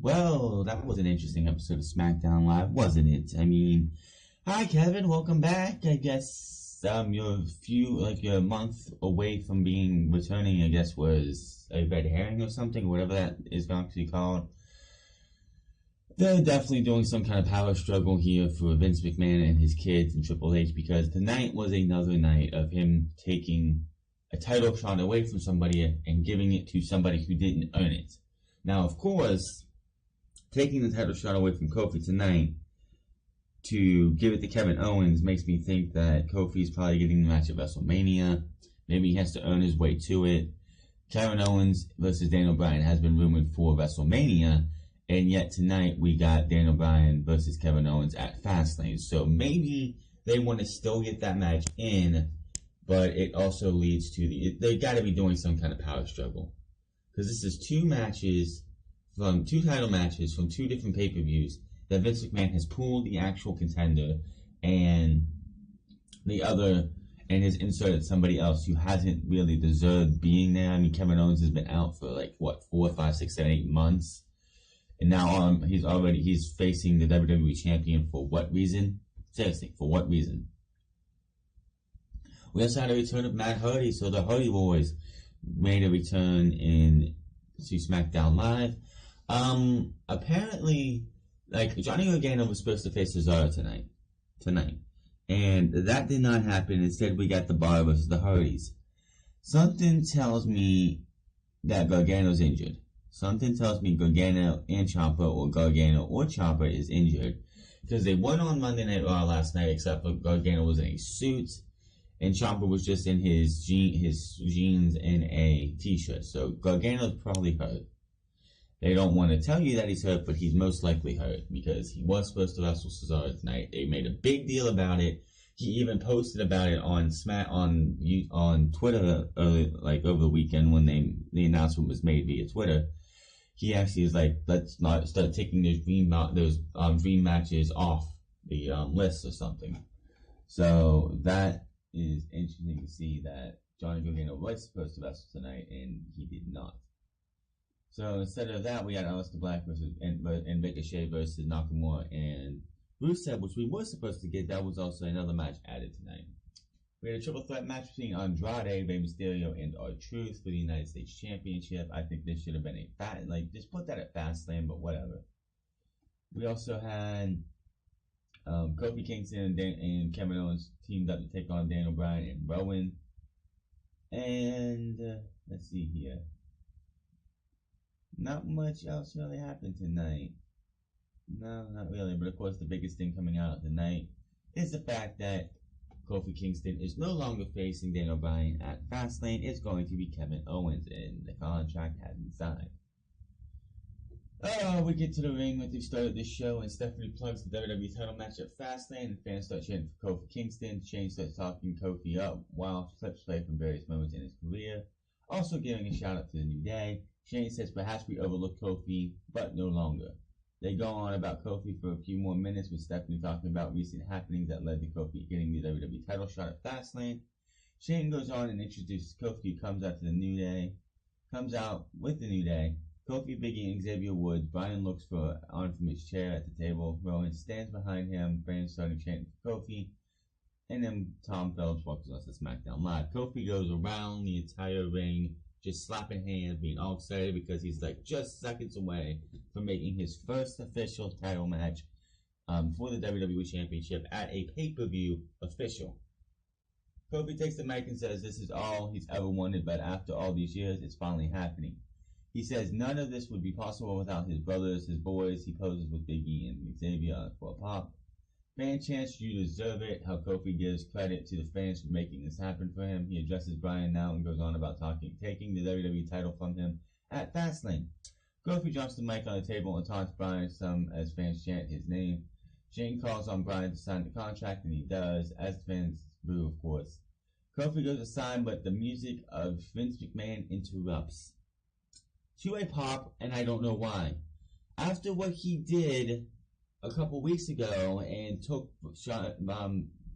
Well, that was an interesting episode of Smackdown Live, wasn't it? I mean, hi Kevin, welcome back. I guess you're a month away from being returning. I guess was a red herring or something, whatever that is actually called. They're definitely doing some kind of power struggle here for Vince McMahon and his kids and Triple H, because tonight was another night of him taking a title shot away from somebody and giving it to somebody who didn't earn it. Now, of course, taking the title shot away from Kofi tonight to give it to Kevin Owens makes me think that Kofi is probably getting the match at WrestleMania. Maybe he has to earn his way to it. Kevin Owens versus Daniel Bryan has been rumored for WrestleMania, and yet tonight we got Daniel Bryan versus Kevin Owens at Fastlane. So maybe they want to still get that match in, but it also leads to they got to be doing some kind of power struggle, because this is two title matches from two different pay-per-views that Vince McMahon has pulled the actual contender and has inserted somebody else who hasn't really deserved being there. I mean, Kevin Owens has been out for 4, 5, 6, 7, 8 months. And now he's facing the WWE champion for what reason? Seriously, for what reason? We also had a return of Matt Hardy, so the Hardy Boys made a return to SmackDown Live. Apparently, Johnny Gargano was supposed to face Cesaro tonight. And that did not happen. Instead, we got the Bar versus the Hardys. Something tells me that Gargano's injured. Something tells me Gargano and Ciampa, or Gargano or Ciampa, is injured, because they went on Monday Night Raw last night, except for Gargano was in a suit and Ciampa was just in his jeans and a t-shirt. So Gargano's probably hurt. They don't want to tell you that he's hurt, but he's most likely hurt, because he was supposed to wrestle Cesaro tonight. They made a big deal about it. He even posted about it on Twitter over the weekend when the announcement was made via Twitter. He actually is like, let's not start taking those dream matches off the list or something. So that is interesting to see that Johnny Gargano was supposed to wrestle tonight and he did not. So instead of that, we had Aleister Black and Ricochet versus Nakamura and Rusev, which we were supposed to get. That was also another match added tonight. We had a triple threat match between Andrade, Rey Mysterio, and R-Truth for the United States Championship. I think this should have been just put that at Fastlane, but whatever. We also had Kofi Kingston and Kevin Owens teamed up to take on Daniel Bryan and Rowan. And let's see here. Not much else really happened tonight. No, not really. But of course, the biggest thing coming out tonight is the fact that Kofi Kingston is no longer facing Daniel Bryan at Fastlane. It's going to be Kevin Owens, and the contract has been signed. We get to the ring when they started this show, and Stephanie plugs the WWE title match at Fastlane, and fans start chanting for Kofi Kingston. Shane starts talking Kofi up while clips play from various moments in his career, also giving a shout out to the New Day. Shane says perhaps we overlooked Kofi, but no longer. They go on about Kofi for a few more minutes, with Stephanie talking about recent happenings that led to Kofi getting the WWE title shot at Fastlane. Shane goes on and introduces Kofi, who comes out with the New Day. Kofi, Biggie, and Xavier Woods. Bryan looks on from his chair at the table. Rowan stands behind him. Fans starting chanting for Kofi. And then Tom Phillips walks us to SmackDown Live. Kofi goes around the entire ring, just slapping hands, being all excited because he's just seconds away from making his first official title match for the WWE Championship at a pay-per-view official. Kofi takes the mic and says this is all he's ever wanted, but after all these years, it's finally happening. He says none of this would be possible without his brothers, his boys. He poses with Biggie and Xavier for a pop. Fan chants, "You deserve it," how Kofi gives credit to the fans for making this happen for him. He addresses Bryan now and goes on about taking the WWE title from him at Fastlane. Kofi drops the mic on the table and taunts Bryan some as fans chant his name. Shane calls on Bryan to sign the contract, and he does, as fans boo, of course. Kofi goes to sign, but the music of Vince McMahon interrupts to a pop, and I don't know why. After what he did a couple weeks ago and took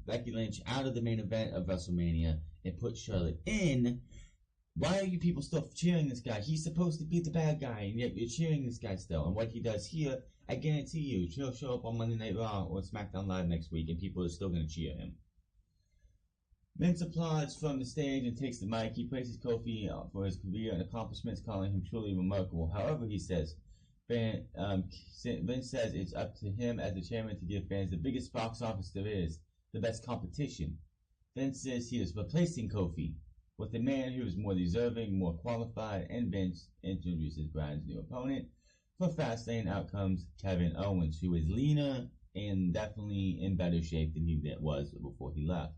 Becky Lynch out of the main event of WrestleMania and put Charlotte in, Why are you people still cheering this guy? He's supposed to be the bad guy, and yet you're cheering this guy still. And what he does here, I guarantee you, he'll show up on Monday Night Raw or SmackDown Live next week, and people are still going to cheer him. Vince applauds from the stage and takes the mic. He praises Kofi for his career and accomplishments, calling him truly remarkable. However, he says, Vince says it's up to him as the chairman to give fans the biggest box office there is, the best competition. Vince says he is replacing Kofi with a man who is more deserving, more qualified, and Vince introduces Bryan's new opponent for Fastlane outcomes, Kevin Owens, who is leaner and definitely in better shape than he was before he left.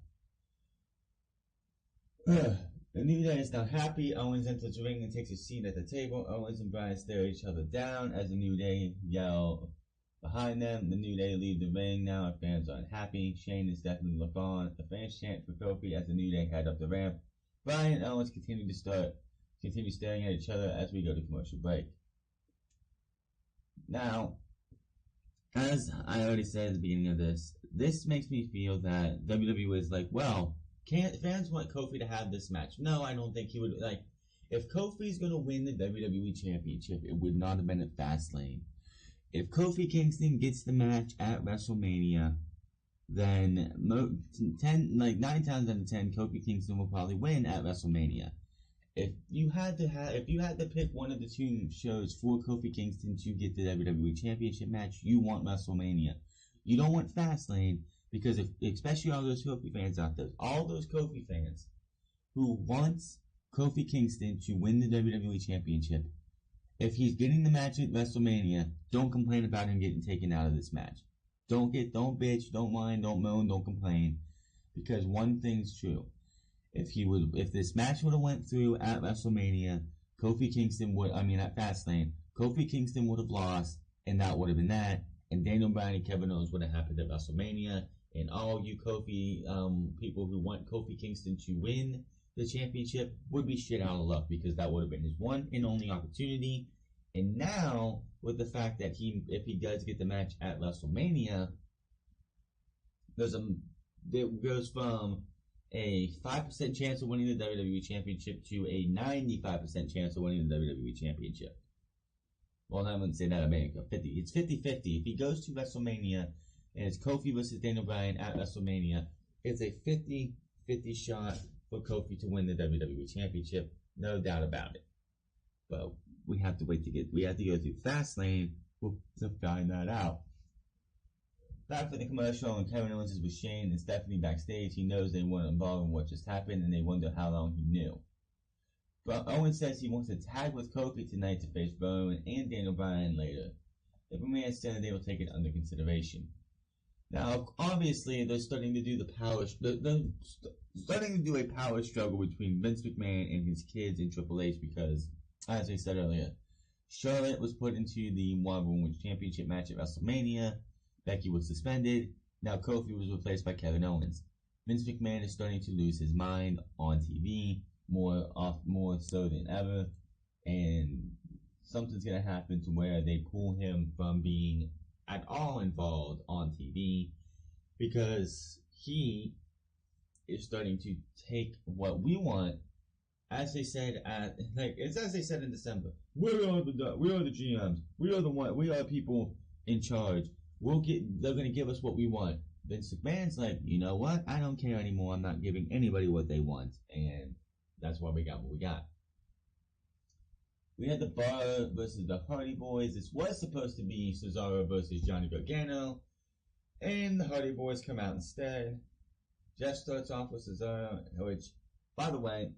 The New Day is now happy. Owens enters the ring and takes a seat at the table. Owens and Bryan stare each other down as the New Day yell behind them. The New Day leave the ring now and fans are unhappy. Shane is definitely look on. The fans chant for Kofi as the New Day head up the ramp. Bryan and Owens continue staring at each other as we go to commercial break. Now, as I already said at the beginning of this makes me feel that WWE is like, well, fans want Kofi to have this match. No, I don't think he would. Like, if Kofi's going to win the WWE Championship, it would not have been at Fastlane. If Kofi Kingston gets the match at WrestleMania, then 9 times out of 10, Kofi Kingston will probably win at WrestleMania. If you had to pick one of the two shows for Kofi Kingston to get the WWE Championship match, you want WrestleMania. You don't want Fastlane, because especially all those Kofi fans out there, all those Kofi fans who wants Kofi Kingston to win the WWE Championship, if he's getting the match at WrestleMania, don't complain about him getting taken out of this match. Don't bitch, don't whine, don't moan, don't complain, because one thing's true. If this match would have went through at WrestleMania, at Fastlane, Kofi Kingston would have lost, and that would have been that, and Daniel Bryan and Kevin Owens would have happened at WrestleMania, and all you Kofi people who want Kofi Kingston to win the championship would be shit out of luck, because that would have been his one and only opportunity. And now, with the fact that if he does get the match at WrestleMania, it goes from a 5% chance of winning the WWE Championship to a 95% chance of winning the WWE Championship. Well, I wouldn't say that, America. It's 50-50. If he goes to WrestleMania and it's Kofi versus Daniel Bryan at WrestleMania, it's a 50-50 shot for Kofi to win the WWE Championship. No doubt about it. But we have to go through Fastlane to find that out. Back for the commercial, and Kevin Owens is with Shane and Stephanie backstage. He knows they weren't involved in what just happened, and they wonder how long he knew. But Owens says he wants to tag with Kofi tonight to face Rowan and Daniel Bryan later. The man said they will take it under consideration. Now, obviously, they're starting to do a power struggle between Vince McMahon and his kids in Triple H, because, as I said earlier, Charlotte was put into the Royal Rumble Championship match at WrestleMania. Becky was suspended. Now Kofi was replaced by Kevin Owens. Vince McMahon is starting to lose his mind on TV, more so than ever, and something's going to happen to where they pull him from being at all involved on TV, because he is starting to take what we want, as they said as they said in December. We are the GMs. We are people in charge. They're going to give us what we want. Vince McMahon's like, you know what? I don't care anymore. I'm not giving anybody what they want. And that's why we got what we got. We had the Bar versus the Hardy Boys. This was supposed to be Cesaro versus Johnny Gargano. And the Hardy Boys come out instead. Jeff starts off with Cesaro, which, by the way,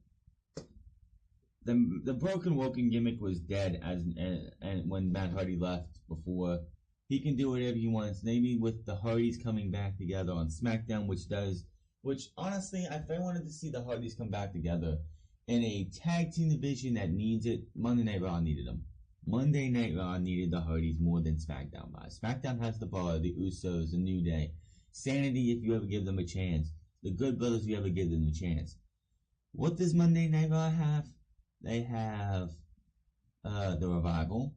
the Broken Woken gimmick was dead and when Matt Hardy left before. He can do whatever he wants. Maybe with the Hardys coming back together on Smackdown, which honestly, if I wanted to see the Hardys come back together in a tag team division that needs it, Monday Night Raw needed them. Monday Night Raw needed the Hardys more than SmackDown does. SmackDown has the Bar, the Usos, the New Day. Sanity if you ever give them a chance. The Good Brothers if you ever give them a chance. What does Monday Night Raw have? They have the Revival.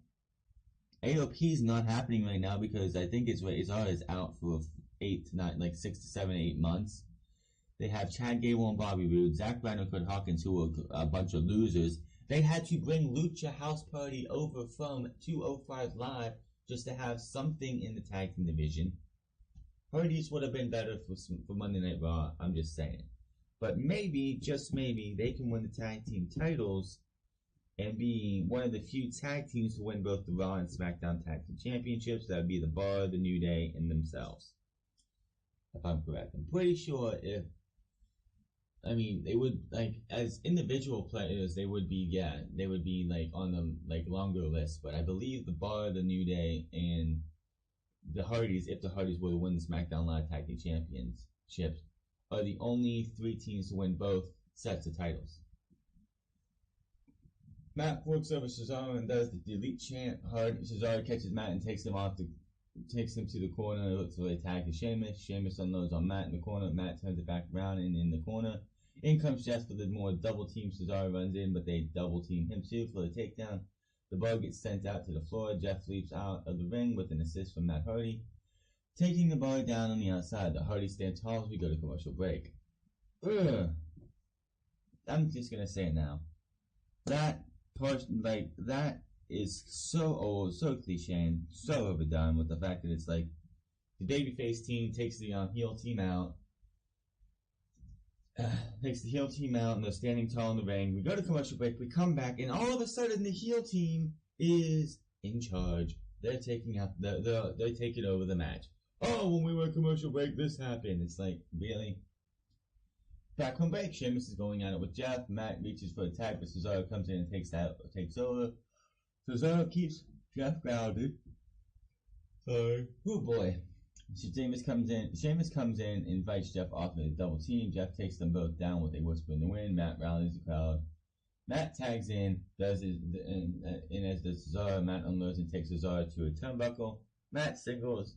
AOP is not happening right now because I think it's out for 6 to 7, 8 months. They have Chad Gable and Bobby Roode, Zack Ryder and Kurt Hawkins, who were a bunch of losers. They had to bring Lucha House Party over from 205 Live just to have something in the tag team division. Hardys would have been better for Monday Night Raw, I'm just saying. But maybe, just maybe, they can win the tag team titles and be one of the few tag teams to win both the Raw and SmackDown tag team championships. That would be the Bar, the New Day, and themselves. If I'm correct. I'm pretty sure they would, like, as individual players, they would be like on the like longer list. But I believe the Bar, the New Day, and the Hardys, if the Hardys were to win the SmackDown Live Tag Team Championships, are the only 3 teams to win both sets of titles. Matt works over Cesaro and does the delete chant. Cesaro catches Matt and takes him to the corner. It looks like attack to Sheamus. Sheamus unloads on Matt in the corner. Matt turns it back around and in the corner. In comes Jeff for the more double team. Cesaro runs in, but they double team him too for the takedown. The Bar gets sent out to the floor. Jeff leaps out of the ring with an assist from Matt Hardy. Taking the Bar down on the outside, the Hardys stand tall as we go to commercial break. Ugh. I'm just gonna say it now. That is so old, so cliche, so overdone with the fact that it's like the babyface team takes the heel team out. Takes the heel team out and they're standing tall in the ring. We go to commercial break, we come back, and all of a sudden the heel team is in charge. They're taking over the match. Oh, when we were commercial break, this happened. It's like, really? Back home break, Sheamus is going at it with Jeff. Matt reaches for a tag, but Cesaro comes in and takes over. Cesaro keeps Jeff grounded. Sorry. Oh boy. Sheamus comes in, invites Jeff off in a double team. Jeff takes them both down with a whisper in the wind. Matt rallies the crowd. Matt tags in, as does Cesaro. Matt unloads and takes Cesaro to a turnbuckle. Matt singles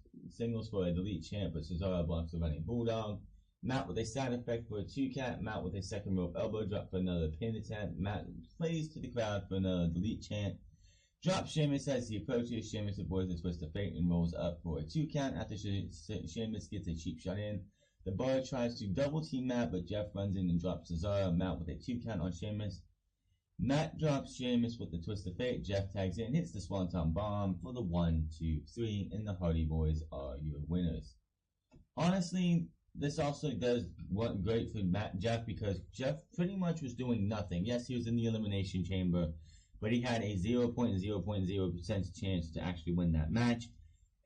for a delete chant, but Cesaro blocks the running bulldog. Matt with a side effect for a 2-count. Matt with a second rope elbow drop for another pin attempt. Matt plays to the crowd for another delete chant. Drops Sheamus as he approaches. Sheamus avoids the twist of fate and rolls up for a 2-count after Sheamus gets a cheap shot in. The Bar tries to double team Matt, but Jeff runs in and drops Cesaro. Matt with a 2-count on Sheamus. Matt drops Sheamus with the twist of fate. Jeff tags in, hits the Swanton Bomb for the 1, 2, 3, and the Hardy Boys are your winners. Honestly, this also does great for Jeff because Jeff pretty much was doing nothing. Yes, he was in the Elimination Chamber, but he had a 0.0% chance to actually win that match.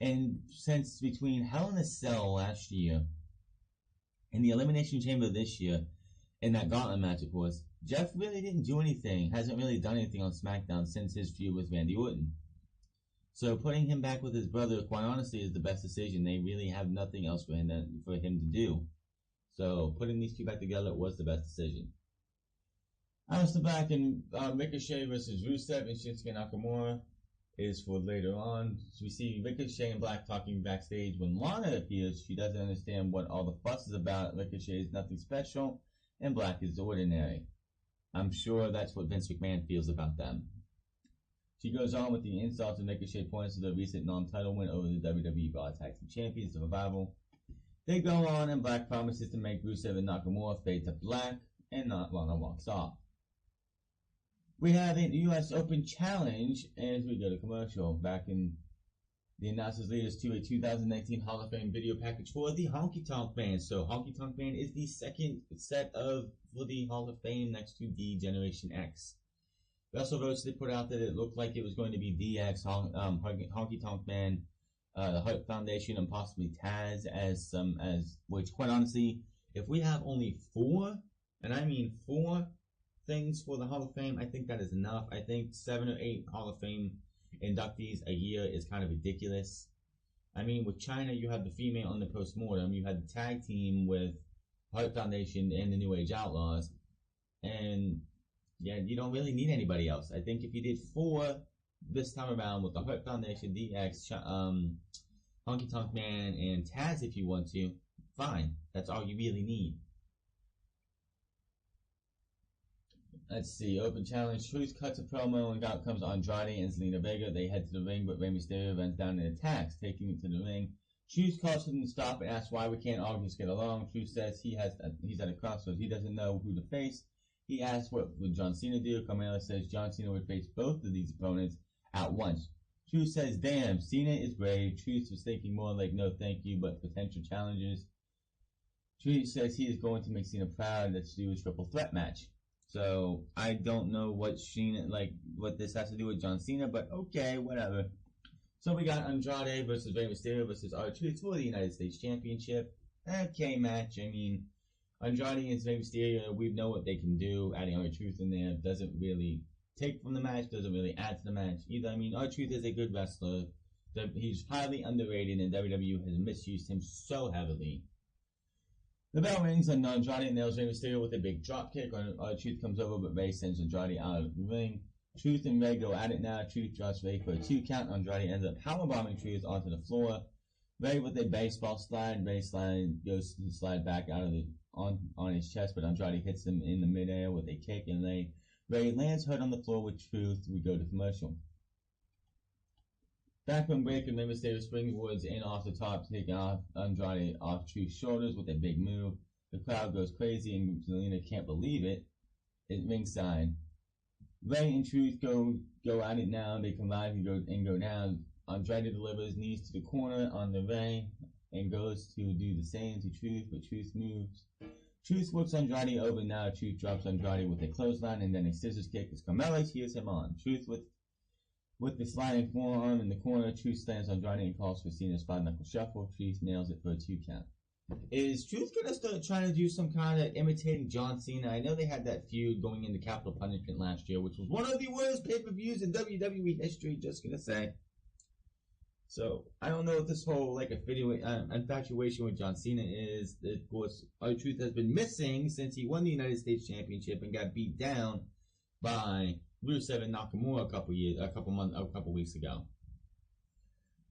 And since between Hell in a Cell last year and the Elimination Chamber this year, and that Gauntlet match, of course, Jeff really didn't do anything, hasn't really done anything on SmackDown since his feud with Randy Orton. So putting him back with his brother, quite honestly, is the best decision. They really have nothing else for him to do. So putting these two back together was the best decision. Aleister Black and Ricochet versus Rusev and Shinsuke Nakamura is for later on. So we see Ricochet and Black talking backstage. When Lana appears, she doesn't understand what all the fuss is about. Ricochet is nothing special, and Black is ordinary. I'm sure that's what Vince McMahon feels about them. She goes on with the insults, and Ricochet points to the recent non-title win over the WWE Raw Tag Team Champions, the Revival. They go on, and Black promises to make Rusev and Nakamura fade to black, and Lana walks off. We have a U.S. Open Challenge as we go to commercial. Back in the announcers lead us to a 2019 Hall of Fame video package for the Honky Tonk Band. So Honky Tonk Band is the second set for the Hall of Fame next to the Generation X. WrestleVotes, they put out that it looked like it was going to be DX, Honky Tonk Man, the Hart Foundation, and possibly Taz which quite honestly, if we have only 4, and I mean 4 things for the Hall of Fame, I think that is enough. I think 7 or 8 Hall of Fame inductees a year is kind of ridiculous. I mean, with China, you have the female on the postmortem, you had the tag team with Hart Foundation and the New Age Outlaws, and yeah, you don't really need anybody else. I think if you did 4 this time around with the Hart Foundation, DX, Honky Tonk Man, and Taz if you want to, fine. That's all you really need. Let's see, Open Challenge. Truth cuts a promo and out comes Andrade and Zelina Vega. They head to the ring, but Rey Mysterio runs down and attacks, taking it to the ring. Truth calls him to stop and asks why we can't all just get along. Truth says he's at a crossroads. He doesn't know who to face. He asks what would John Cena do. Carmella says John Cena would face both of these opponents at once. Truth says, damn, Cena is brave. Truth was thinking more like no thank you, but potential challenges. Truth says he is going to make Cena proud. Let's do a triple threat match. So I don't know what what this has to do with John Cena, but okay, whatever. So we got Andrade versus Rey Mysterio versus R-Truth for the United States Championship. Okay, match. I mean, Andrade and Rey Mysterio, we know what they can do. Adding R-Truth in there doesn't really take from the match, doesn't really add to the match either. I mean, R-Truth is a good wrestler. He's highly underrated, and WWE has misused him so heavily. The bell rings, and Andrade nails Rey Mysterio with a big dropkick. R-Truth comes over, but Rey sends Andrade out of the ring. Truth and Rey go at it now. Truth drops Rey for a 2 count. Andrade ends up powerbombing Truth onto the floor. Rey with a baseball slide. Rey goes to slide back out of on his chest, but Andrade hits him in the midair with a kick, and Rey lands hurt on the floor with Truth. We go to commercial. Backbone break and Rey Mysterio springboards in off the top, taking off Andrade off Truth's shoulders with a big move. The crowd goes crazy, and Zelina can't believe it. At ringside, Rey and Truth go at it now. They collide and go down. Andrade delivers knees to the corner on the Rey and goes to do the same to Truth, but Truth moves. Truth whips Andrade over now. Truth drops Andrade with a clothesline and then a scissors kick as Carmella cheers him on. Truth with the sliding forearm in the corner. Truth slams Andrade and calls for Cena's 5-knuckle shuffle. Truth nails it for a 2 count. Is Truth gonna start trying to do some kind of imitating John Cena? I know they had that feud going into Capital Punishment last year, which was one of the worst pay-per-views in WWE history, just gonna say. So, I don't know what this whole, infatuation with John Cena is. Of course, R-Truth has been missing since he won the United States Championship and got beat down by Rusev and Nakamura a couple weeks ago.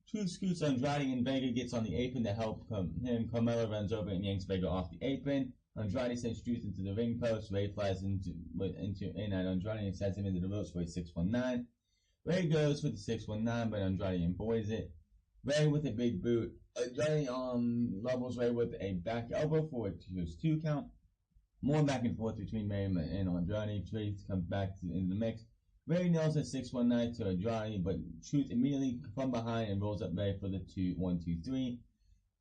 Truth scoots Andrade and Vega gets on the apron to help him. Carmella runs over and yanks Vega off the apron. Andrade sends Truth into the ring post. Rey flies in at Andrade and sends him into the ropes for a 619. Rey goes for the 619, but Andrade avoids it. Rey with a big boot. Andrade levels Rey with a back elbow for a 2 count. More back and forth between Rey and Andrade. Truth comes back in the mix. Rey nails a 619 to Andrade, but Truth immediately from behind and rolls up Rey for the 1-2-3.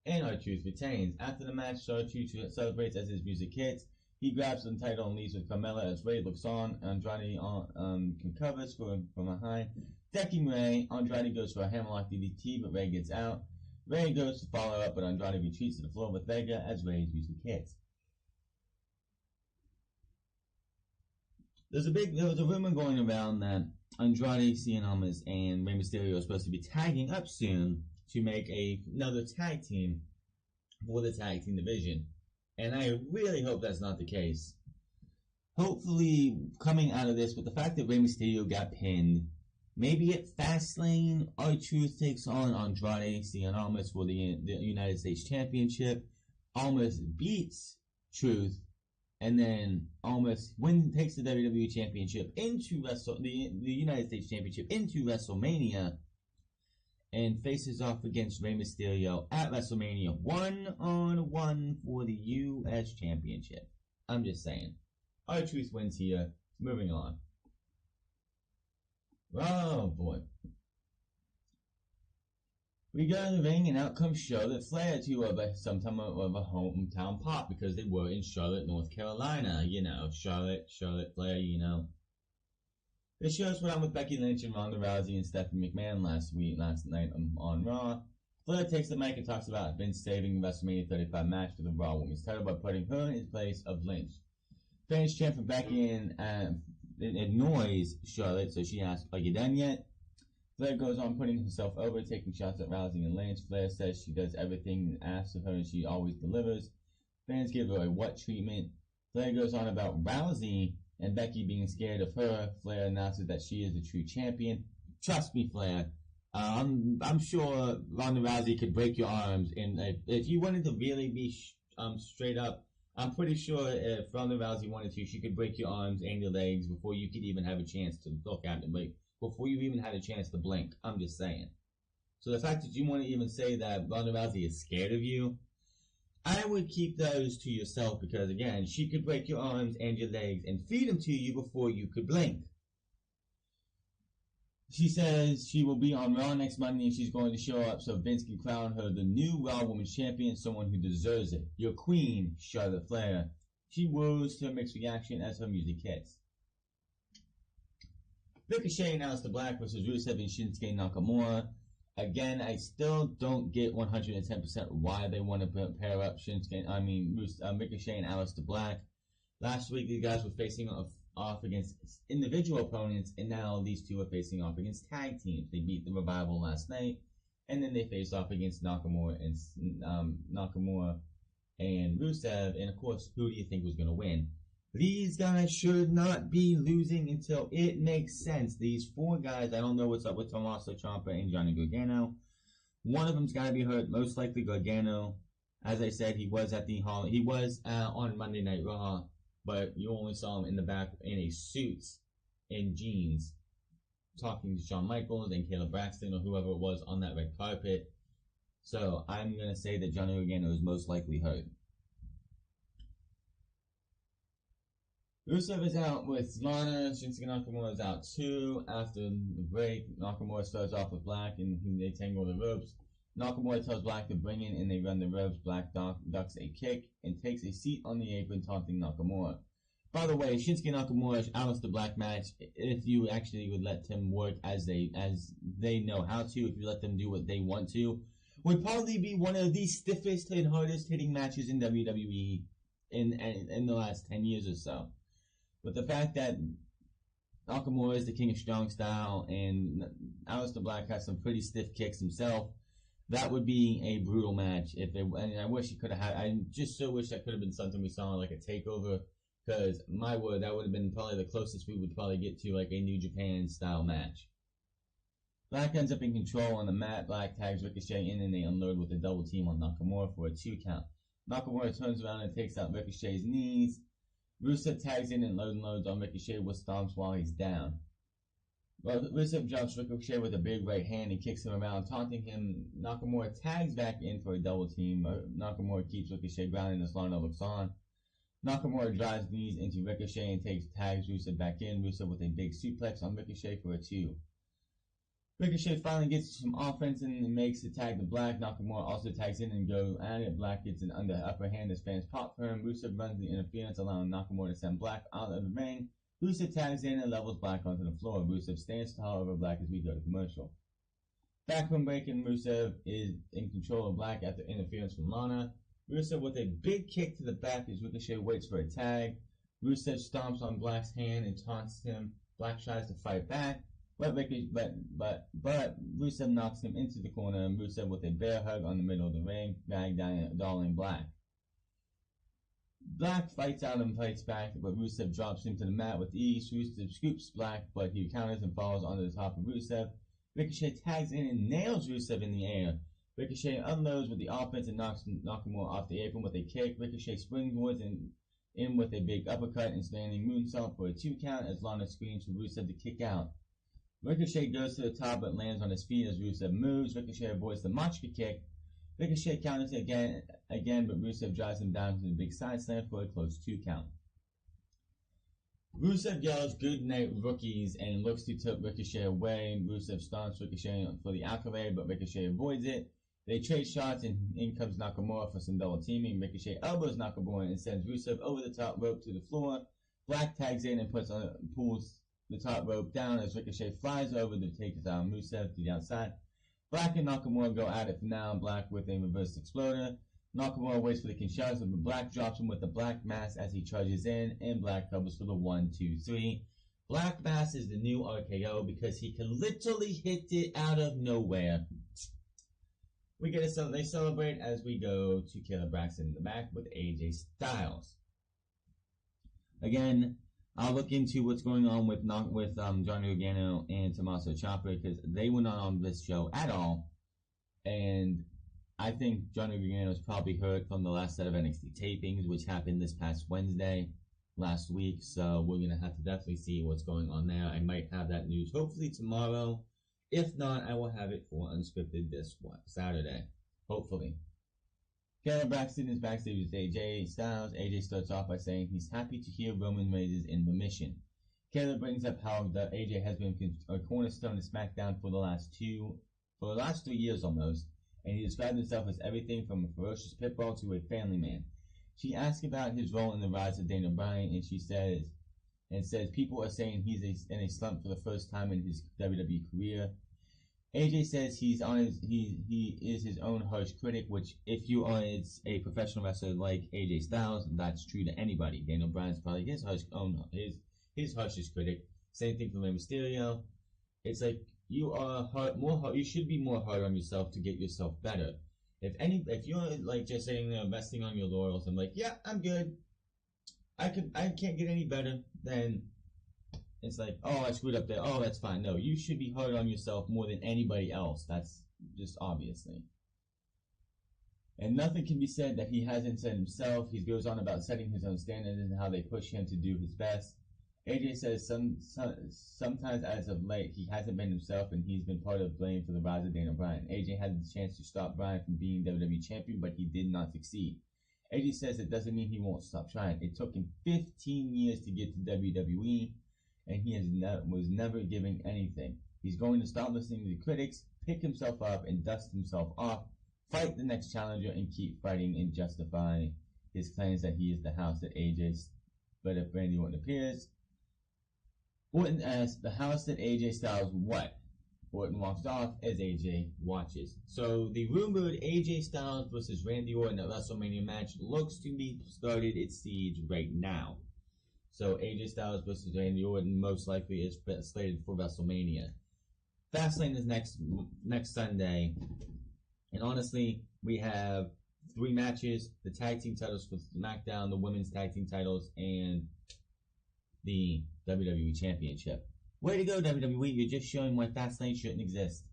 And R-Truth retains. After the match, R-Truth celebrates as his music hits. He grabs the title and leaves with Carmella as Rey looks on. Andrade covers from behind. Decking Rey, Andrade goes for a hammerlock DDT, but Rey gets out. Rey goes to follow up, but Andrade retreats to the floor with Vega as Rey's music hits. There was a rumor going around that Andrade, Cien Almas, and Rey Mysterio are supposed to be tagging up soon to make another tag team for the tag team division. And I really hope that's not the case. Hopefully, coming out of this, with the fact that Rey Mysterio got pinned, maybe at Fastlane, R-Truth takes on Andrade, Cien Almas for the United States Championship. Almas beats Truth, and then Almas takes the WWE Championship into the United States Championship into WrestleMania, and faces off against Rey Mysterio at WrestleMania 1-on-1 for the U.S. Championship. I'm just saying. R-Truth wins here. Moving on. Oh boy. We go to the ring and out comes Charlotte Flair to some of a hometown pop because they were in Charlotte, North Carolina. You know, Charlotte Flair, you know. They show us what happened with Becky Lynch and Ronda Rousey and Stephanie McMahon last night on Raw. Flair takes the mic and talks about Vince saving the WrestleMania 35 match for the Raw Women's title by putting her in place of Lynch. Fans chant for Becky and it annoys Charlotte, so she asks, "Are you done yet?" Flair goes on putting himself over, taking shots at Rousey and Lynch. Flair says she does everything asked of her and she always delivers. Fans give her a what treatment. Flair goes on about Rousey and Becky being scared of her. Flair announces that she is the true champion. Trust me, Flair. I'm sure Ronda Rousey could break your arms, and if you wanted to really be straight up, I'm pretty sure if Ronda Rousey wanted to, she could break your arms and your legs before you could even have a chance to look at it, before you even had a chance to blink. I'm just saying. So the fact that you want to even say that Ronda Rousey is scared of you, I would keep those to yourself because, again, she could break your arms and your legs and feed them to you before you could blink. She says she will be on Raw next Monday and she's going to show up so Vince can crown her the new Raw Women's Champion, someone who deserves it. Your queen, Charlotte Flair. She woos to a mixed reaction as her music hits. Ricochet announced the Black versus Rusev and Shinsuke Nakamura. Again, I still don't get 110% why they want to pair up Ricochet and Aleister Black. Last week, these guys were facing off against individual opponents, and now these two are facing off against tag teams. They beat the Revival last night, and then they faced off against Nakamura and Rusev. And of course, who do you think was going to win? These guys should not be losing until it makes sense. These four guys, I don't know what's up with Tommaso Ciampa and Johnny Gargano. One of them's got to be hurt, most likely Gargano. As I said, he was on Monday Night Raw, but you only saw him in the back in a suit and jeans, talking to Shawn Michaels and Caleb Braxton or whoever it was on that red carpet. So I'm going to say that Johnny Gargano is most likely hurt. Rusev is out with Lana. Shinsuke Nakamura is out too. After the break, Nakamura starts off with Black and they tangle the ropes. Nakamura tells Black to bring in and they run the ropes. Black ducks a kick and takes a seat on the apron, taunting Nakamura. By the way, Shinsuke Nakamura's Aleister Black match, if you actually would let them work as they know how to, if you let them do what they want to, would probably be one of the stiffest and hardest hitting matches in WWE in the last 10 years or so. But the fact that Nakamura is the king of strong style and Aleister Black has some pretty stiff kicks himself, that would be a brutal match. And I wish he could have had. I just so wish that could have been something we saw like a takeover. Because my word, that would have been probably the closest we would probably get to like a New Japan style match. Black ends up in control on the mat. Black tags Ricochet in and they unload with a double team on Nakamura for a 2 count. Nakamura turns around and takes out Ricochet's knees. Rusev tags in and loads on Ricochet with stomps while he's down. Rusev drops Ricochet with a big right hand and kicks him around, taunting him. Nakamura tags back in for a double team. Nakamura keeps Ricochet grounded as Lana looks on. Nakamura drives knees into Ricochet and tags Rusev back in. Rusev with a big suplex on Ricochet for a 2. Ricochet finally gets some offense and makes the tag to Black. Nakamura also tags in and goes at it. Black gets an upper hand as fans pop for him. Rusev runs the interference, allowing Nakamura to send Black out of the ring. Rusev tags in and levels Black onto the floor. Rusev stands tall over Black as we go to commercial. Back from break, and Rusev is in control of Black after interference from Lana. Rusev with a big kick to the back as Ricochet waits for a tag. Rusev stomps on Black's hand and taunts him. Black tries to fight back. But Rusev knocks him into the corner, and Rusev with a bear hug on the middle of the ring, dolling Black. Black fights out and fights back, but Rusev drops him to the mat with ease. Rusev scoops Black, but he counters and falls onto the top of Rusev. Ricochet tags in and nails Rusev in the air. Ricochet unloads with the offense and knocks Nakamura off the apron with a kick. Ricochet springboards and in with a big uppercut and standing moonsault for a 2 count as Lana screams for Rusev to kick out. Ricochet goes to the top but lands on his feet as Rusev moves. Ricochet avoids the Machka kick. Ricochet counters again, but Rusev drives him down to the big side slam for a close 2 count. Rusev yells, "Good night, rookies," and looks to tip Ricochet away. Rusev stomps Ricochet for the accolade, but Ricochet avoids it. They trade shots, and in comes Nakamura for some double teaming. Ricochet elbows Nakamura and sends Rusev over the top rope to the floor. Black tags in and pulls the top rope down as Ricochet flies over to take down Rusev to the outside. Black and Nakamura go at it for now. Black with a reverse exploder. Nakamura waits for the Kinshasa, but Black drops him with the Black Mass as he charges in, and Black covers for the 1, 2, 3. Black Mass is the new RKO because he can literally hit it out of nowhere. They celebrate as we go to Caleb Braxton in the back with AJ Styles. Again, I'll look into what's going on with Johnny Gargano and Tommaso Ciampa because they were not on this show at all, and I think Johnny Gargano is probably hurt from the last set of NXT tapings, which happened this past Wednesday last week. So we're gonna have to definitely see what's going on there. I might have that news hopefully tomorrow, If not, I will have it for Unscripted this Saturday. Hopefully. Kayla Braxton is backstage with AJ Styles. AJ starts off by saying he's happy to hear Roman Reigns is in remission. Kayla brings up how that AJ has been a cornerstone of SmackDown for the last 3 years almost, and he described himself as everything from a ferocious pitbull to a family man. She asks about his role in the rise of Daniel Bryan, and says people are saying he's in a slump for the first time in his WWE career. AJ says he is his own harsh critic, which if you are a professional wrestler like AJ Styles, that's true to anybody. Daniel Bryan's probably his harshest critic. Same thing for Rey Mysterio. It's like you should be more hard on yourself to get yourself better. If you're like just sitting there resting on your laurels and like, yeah, I'm good, I can't get any better, then it's like, oh, I screwed up there. Oh, that's fine. No, you should be hard on yourself more than anybody else. That's just obviously. And nothing can be said that he hasn't said himself. He goes on about setting his own standards and how they push him to do his best. AJ says sometimes as of late he hasn't been himself and he's been part of blame for the rise of Daniel Bryan. AJ had the chance to stop Bryan from being WWE champion, but he did not succeed. AJ says it doesn't mean he won't stop trying. It took him 15 years to get to WWE, and he was never giving anything. He's going to stop listening to the critics, pick himself up, and dust himself off, fight the next challenger, and keep fighting and justify his claims that he is the house that AJ's. But if Randy Orton appears, Orton asks the house that AJ Styles what? Orton walks off as AJ watches. So the rumored AJ Styles versus Randy Orton at WrestleMania match looks to be started its siege right now. So AJ Styles versus Randy Orton most likely is slated for WrestleMania. Fastlane is next Sunday. And honestly, we have 3 matches. The tag team titles for SmackDown, the women's tag team titles, and the WWE Championship. Way to go, WWE. You're just showing why Fastlane shouldn't exist.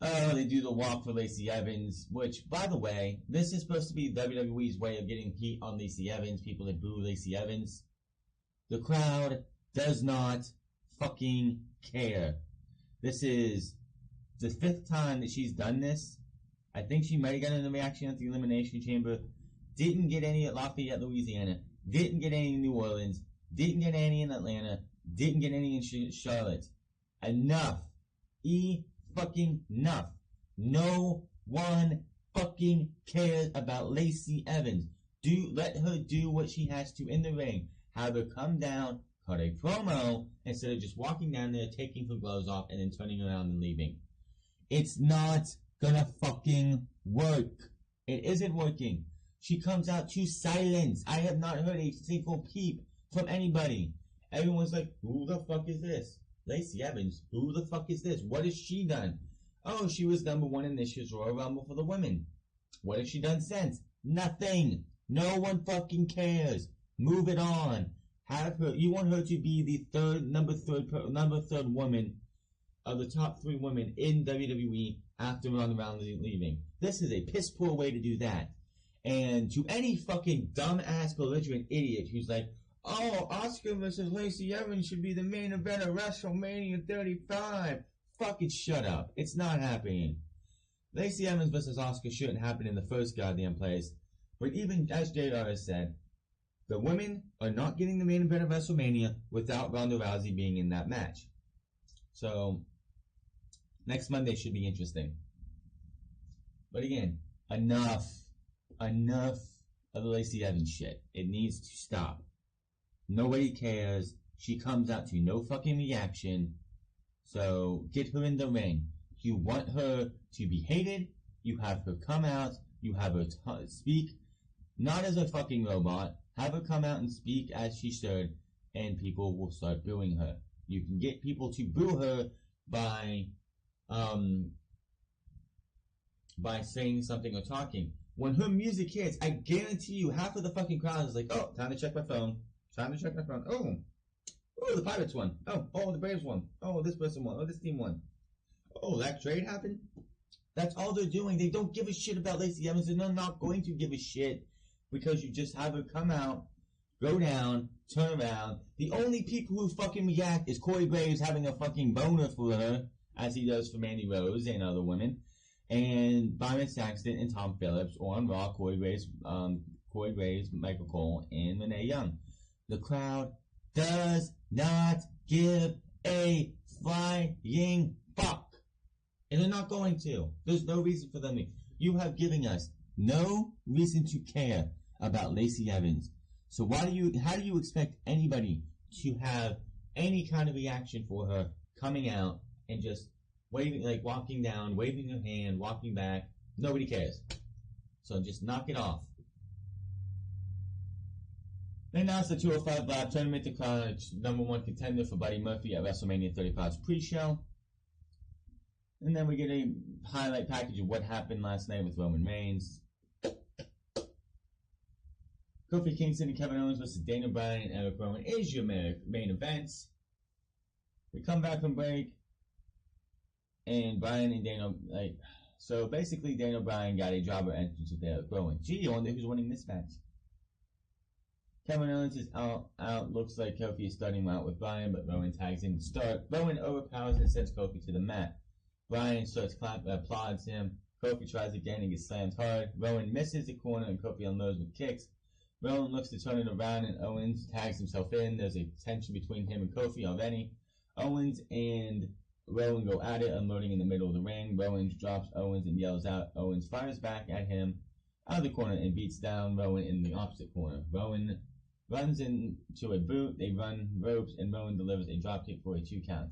Oh, they do the walk for Lacey Evans, which, by the way, this is supposed to be WWE's way of getting heat on Lacey Evans, people that boo Lacey Evans. The crowd does not fucking care. This is the 5th time that she's done this. I think she might have gotten a reaction at the Elimination Chamber. Didn't get any at Lafayette, Louisiana. Didn't get any in New Orleans. Didn't get any in Atlanta. Didn't get any in Charlotte. Enough. Fucking enough. No one fucking cares about Lacey Evans. Let her do what she has to in the ring. Have her come down, cut a promo, instead of just walking down there, taking her gloves off, and then turning around and leaving. It's not gonna fucking work. It isn't working. She comes out to silence. I have not heard a single peep from anybody. Everyone's like, who the fuck is this? Lacey Evans, who the fuck is this? What has she done? Oh, she was number 1 in this year's Royal Rumble for the women. What has she done since? Nothing. No one fucking cares. Move it on. Have her. You want her to be the number third woman of the top 3 women in WWE after Ronda Rousey leaving. This is a piss poor way to do that. And to any fucking dumbass belligerent idiot who's like, oh, Asuka versus Lacey Evans should be the main event of WrestleMania 35. Fucking shut up. It's not happening. Lacey Evans versus Asuka shouldn't happen in the first goddamn place. But even as JR has said, the women are not getting the main event of WrestleMania without Ronda Rousey being in that match. So, next Monday should be interesting. But again, enough of the Lacey Evans shit. It needs to stop. Nobody cares. She comes out to no fucking reaction. So get her in the ring. You want her to be hated. You have her come out. You have her speak. Not as a fucking robot. Have her come out and speak as she should. And people will start booing her. You can get people to boo her by saying something or talking. When her music hits, I guarantee you half of the fucking crowd is like, oh, time to check my phone. Time to check my phone. Oh, the Pirates won. Oh, the Braves won. Oh, this person won. Oh, this team won. Oh, that trade happened? That's all they're doing. They don't give a shit about Lacey Evans, and they're not going to give a shit because you just have her come out go down, turn around. The only people who fucking react is Corey Graves having a fucking boner for her, as he does for Mandy Rose and other women, and Byron Saxton and Tom Phillips, or on Raw, Corey Graves, Michael Cole, and Renee Young. The crowd does not give a flying fuck. And they're not going to. There's no reason for them to. You have given us no reason to care about Lacey Evans. So how do you expect anybody to have any kind of reaction for her coming out and just waving, like walking down, waving her hand, walking back? Nobody cares. So just knock it off. They announced the 205 Live tournament to crown number one contender for Buddy Murphy at WrestleMania 35's pre-show. And then we get a highlight package of what happened last night with Roman Reigns. Kofi Kingston and Kevin Owens versus Daniel Bryan and Eric Rowan is your main event. We come back from break, and Bryan and Daniel, so basically Daniel Bryan got a jobber entrance with Eric Rowan. Gee, I wonder who's winning this match. Kevin Owens is out. Looks like Kofi is starting out with Bryan, but Rowan tags in to start. Rowan overpowers and sends Kofi to the mat. Bryan starts applauds him. Kofi tries again and gets slammed hard. Rowan misses the corner and Kofi unloads with kicks. Rowan looks to turn it around and Owens tags himself in. There's a tension between him and Kofi already. Owens and Rowan go at it, unloading in the middle of the ring. Rowan drops Owens and yells out. Owens fires back at him out of the corner and beats down Rowan in the opposite corner. Rowan runs into a boot. They run ropes and Rowan delivers a dropkick for a 2 count.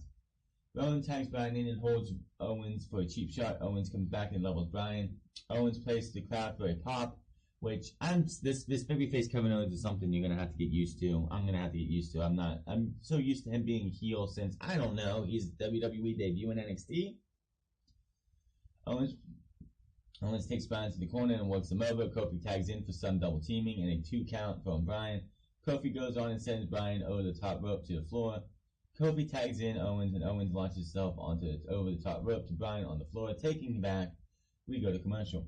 Rowan tags Bryan in and holds Owens for a cheap shot. Owens comes back and levels Bryan. Owens plays the crowd for a pop, which this babyface Kevin Owens is something you're gonna have to get used to. I'm gonna have to get used to. I'm so used to him being heel since, I don't know, his WWE debut in NXT. Owens takes Bryan to the corner and works him over. Kofi tags in for some double teaming and a 2 count from Bryan. Kofi goes on and sends Bryan over the top rope to the floor. Kofi tags in Owens, and Owens launches himself over the top rope to Bryan on the floor, taking him back. We go to commercial.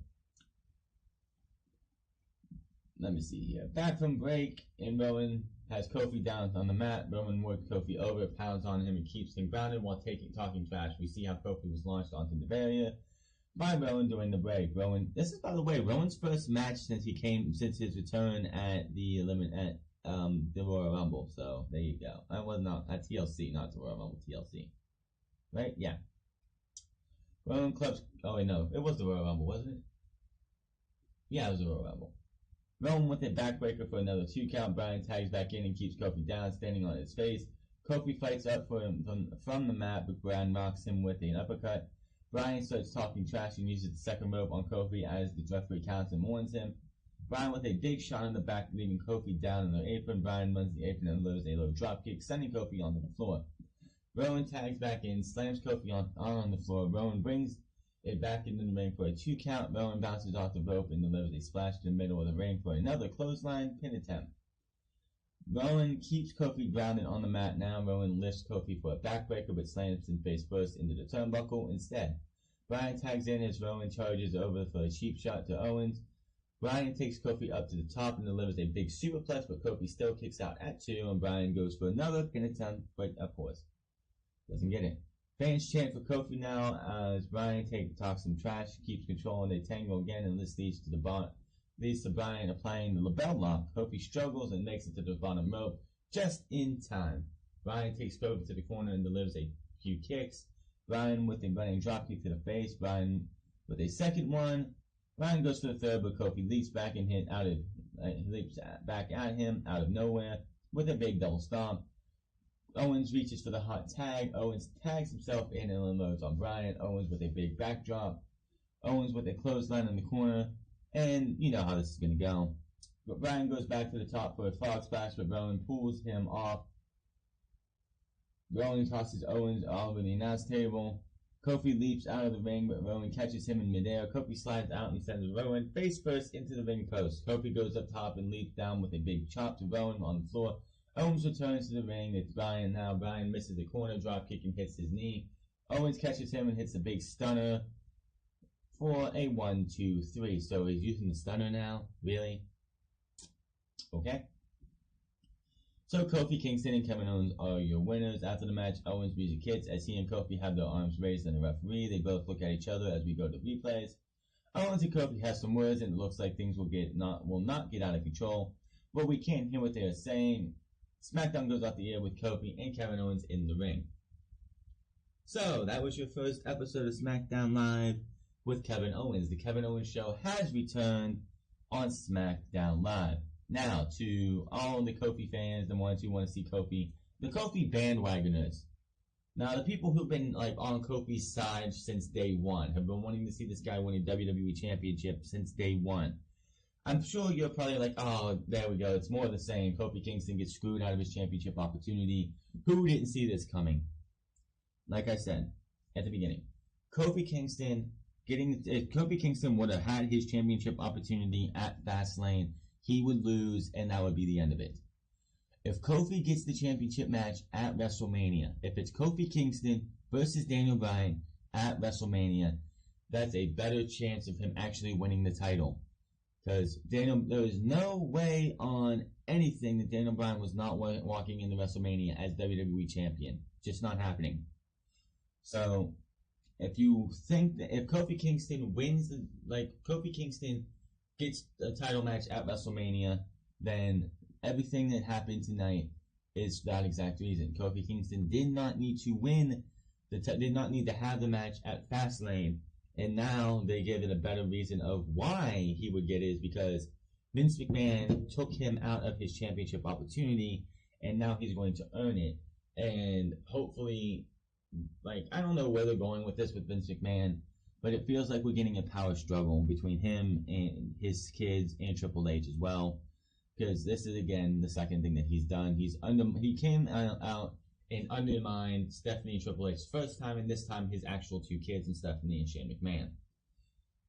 Let me see here. Back from break, and Rowan has Kofi down on the mat. Rowan works Kofi over, pounds on him, and keeps him grounded while talking trash. We see how Kofi was launched onto the barrier by Rowan during the break. This is, by the way, Rowan's first match since his return at the Royal Rumble. So there you go. I was not at TLC, not the Royal Rumble, TLC. Right? Yeah. Rowan clubs. Oh wait, no, it was the Royal Rumble, wasn't it? Yeah, it was the Royal Rumble. Rowan with a backbreaker for another 2 count. Bryan tags back in and keeps Kofi down, standing on his face. Kofi fights up for him from the mat, but Bryan knocks him with an uppercut. Bryan starts talking trash and uses the second rope on Kofi as the referee counts and warns him. Bryan with a big shot in the back, leaving Kofi down on the apron. Bryan runs the apron and loads a low dropkick, sending Kofi onto the floor. Rowan tags back in, slams Kofi on the floor. Rowan brings it back into the ring for a 2 count. Rowan bounces off the rope and delivers a splash to the middle of the ring for another clothesline pin attempt. Rowan keeps Kofi grounded on the mat. Now Rowan lifts Kofi for a backbreaker but slams him face first into the turnbuckle instead. Bryan tags in as Rowan charges over for a cheap shot to Owens. Bryan takes Kofi up to the top and delivers a big superplex, but Kofi still kicks out at 2, and Bryan goes for another pin attempt, but of course, doesn't get it. Fans chant for Kofi now as Bryan talks some trash, keeps control, and they tangle again, and this leads to Bryan applying the label lock. Kofi struggles and makes it to the bottom rope just in time. Bryan takes Kofi to the corner and delivers a few kicks. Bryan with a running dropkick to the face. Bryan with a second one. Bryan goes for the third, but Kofi leaps back at him out of nowhere with a big double stomp. Owens reaches for the hot tag. Owens tags himself in and unloads on Bryan. Owens with a big backdrop. Owens with a clothesline in the corner. And you know how this is going to go. But Bryan goes back to the top for a frog splash, but Rowan pulls him off. Rowan tosses Owens over the announce table. Kofi leaps out of the ring, but Rowan catches him in midair. Kofi slides out and sends Rowan face first into the ring post. Kofi goes up top and leaps down with a big chop to Rowan on the floor. Owens returns to the ring. It's Bryan now. Bryan misses the corner dropkick and hits his knee. Owens catches him and hits a big stunner for a 1, 2, 3. So he's using the stunner now? Really? Okay. So Kofi Kingston and Kevin Owens are your winners. After the match, Owens music hits as he and Kofi have their arms raised on the referee. They both look at each other as we go to replays. Owens and Kofi have some words, and it looks like things will not get out of control, but we can't hear what they are saying. Smackdown goes off the air with Kofi and Kevin Owens in the ring. So that was your first episode of Smackdown Live with Kevin Owens. The Kevin Owens Show has returned on Smackdown Live. Now, to all the Kofi fans, the ones who want to see Kofi, the Kofi bandwagoners. Now, the people who've been on Kofi's side since day one, have been wanting to see this guy win a WWE Championship since day one. I'm sure you're probably like, oh, there we go, it's more of the same. Kofi Kingston gets screwed out of his championship opportunity. Who didn't see this coming? Like I said at the beginning, Kofi Kingston if Kofi Kingston would have had his championship opportunity at Fastlane, he would lose, and that would be the end of it. If Kofi gets the championship match at WrestleMania, if it's Kofi Kingston versus Daniel Bryan at WrestleMania, that's a better chance of him actually winning the title. Because there is no way on anything that Daniel Bryan was not walking into WrestleMania as WWE Champion. Just not happening. So, if you think that if Kofi Kingston wins, Kofi Kingston gets a title match at WrestleMania, then everything that happened tonight is that exact reason. Kofi Kingston did not need to win, did not need to have the match at Fastlane, and now they give it a better reason of why he would get it is because Vince McMahon took him out of his championship opportunity, and now he's going to earn it. And hopefully, I don't know where they're going with this with Vince McMahon, but it feels like we're getting a power struggle between him and his kids and Triple H as well. Because this is, again, the second thing that he's done. He came out and undermined Stephanie and Triple H first time, and this time his actual two kids and Stephanie and Shane McMahon.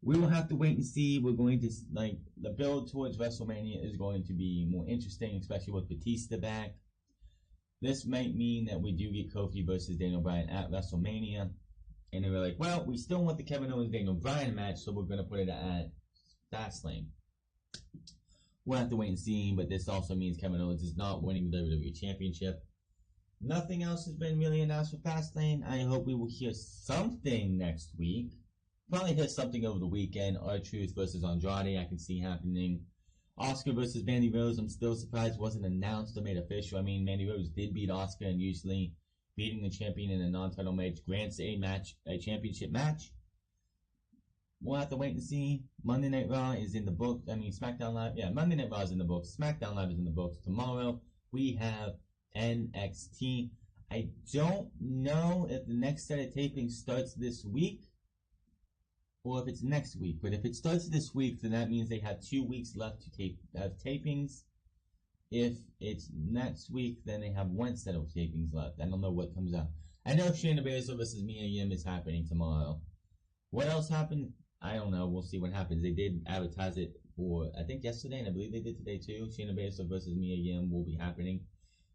We will have to wait and see. We're going to, the build towards WrestleMania is going to be more interesting, especially with Batista back. This might mean that we do get Kofi versus Daniel Bryan at WrestleMania. And they were like, well, we still want the Kevin Owens-Daniel Bryan match, so we're going to put it at Fastlane. We'll have to wait and see, but this also means Kevin Owens is not winning the WWE Championship. Nothing else has been really announced for Fastlane. I hope we will hear something next week. Probably hear something over the weekend. R-Truth versus Andrade, I can see happening. Asuka versus Mandy Rose, I'm still surprised wasn't announced or made official. I mean, Mandy Rose did beat Asuka, and usually beating the champion in a non-title match grants a championship match. We'll have to wait and see. Monday Night Raw is in the books. SmackDown Live. Yeah, Monday Night Raw is in the books. SmackDown Live is in the books. Tomorrow, we have NXT. I don't know if the next set of tapings starts this week or if it's next week. But if it starts this week, then that means they have 2 weeks left to have tapings. If it's next week, then they have one set of tapings left. I don't know what comes out. I know Shayna Baszler versus Mia Yim is happening tomorrow. What else happened? I don't know. We'll see what happens. They did advertise it for, I think, yesterday, and I believe they did today too. Shayna Baszler versus Mia Yim will be happening.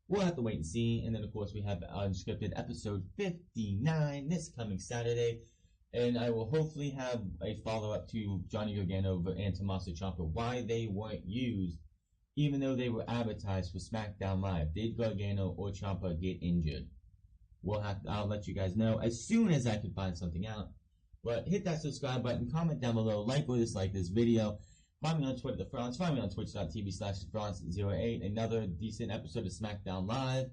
We'll have to wait and see. And then, of course, we have Unscripted episode 59 this coming Saturday. And I will hopefully have a follow-up to Johnny Gargano and Tommaso Ciampa, why they weren't used, even though they were advertised for SmackDown Live. Did Gargano or Ciampa get injured? I'll let you guys know as soon as I can find something out. But hit that subscribe button, comment down below, like or dislike this video. Find me on Twitter, The France. Find me on twitch.tv/France08. Another decent episode of SmackDown Live.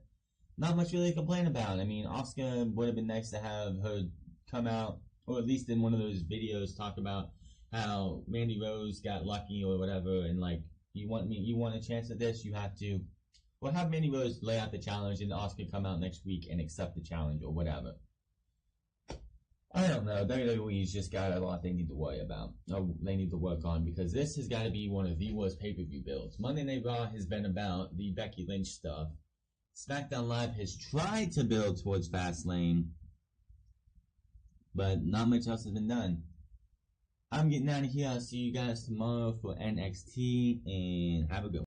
Not much really to complain about. Asuka would have been nice to have her come out, or at least in one of those videos, talk about how Mandy Rose got lucky or whatever, and you want a chance at this, you have to. Well, have Mandy Rose lay out the challenge and Asuka come out next week and accept the challenge or whatever. I don't know. WWE's just got a lot they need to worry about. Or they need to work on, because this has got to be one of the worst pay-per-view builds. Monday Night Raw has been about the Becky Lynch stuff. SmackDown Live has tried to build towards Fastlane, but not much else has been done. I'm getting out of here. I'll see you guys tomorrow for NXT, and have a good one.